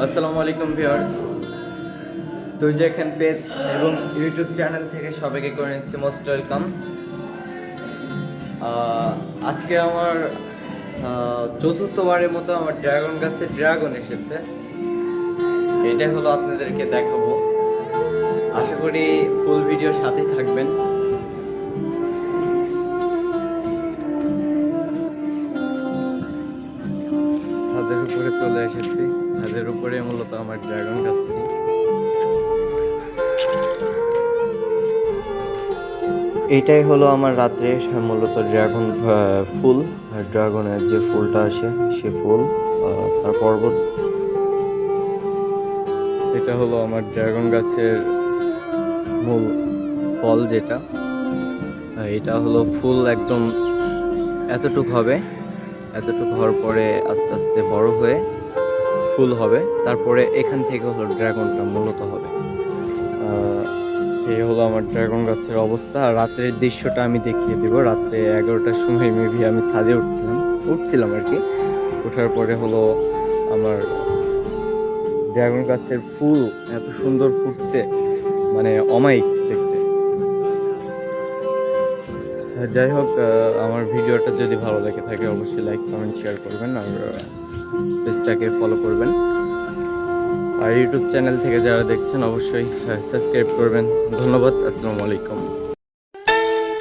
আসসালামু আলাইকুম viewers, তুইজেখান page এবং ইউটিউব চ্যানেল থেকে সবাইকে করে নিচ্ছি মোস্ট ওয়েলকাম। আজকে আমার চতুর্থবারের মতো আমার ড্রাগন গাছে ড্রাগন এসেছে। এটাই হলো আপনাদেরকে দেখাবো। আশা করি ফুল ভিডিও সাথেই থাকবেন। ছাদের উপরে চলে এসেছি। ছাদের উপরে মূলত আমার ড্রাগন গাছটি। এইটাই হলো আমার রাত্রে মূলত ড্রাগন ফুল, ড্রাগনের যে ফুলটা আসে সে ফুল, তার পর্বত। এটা হলো আমার ড্রাগন গাছের মূল ফল, যেটা এটা হলো ফুল একদম এতটুক হবে। এতটুকু হওয়ার পরে আস্তে আস্তে বড় হয়ে ফুল হবে, তারপরে এখান থেকে হলো ড্রাগনটা মূলত হবে। এই হলো আমার ড্রাগন গাছের অবস্থা। আর রাত্রের দৃশ্যটা আমি দেখিয়ে দেবো। রাত্রে 11টার সময় মেবি আমি ছাদে উঠছিলাম আর কি। ওঠার পরে হলো আমার ড্রাগন গাছের ফুল এত সুন্দর ফুটছে, মানে অমায়িক দেখতে। যাই হোক, আমার ভিডিওটা যদি ভালো লেগে থাকে অবশ্যই লাইক কমেন্ট শেয়ার করবেন, আর পেজটাকে ফলো করবেন। আর ইউটিউব চ্যানেল থেকে যারা দেখছেন অবশ্যই সাবস্ক্রাইব করবেন। ধন্যবাদ। আসসালামু আলাইকুম।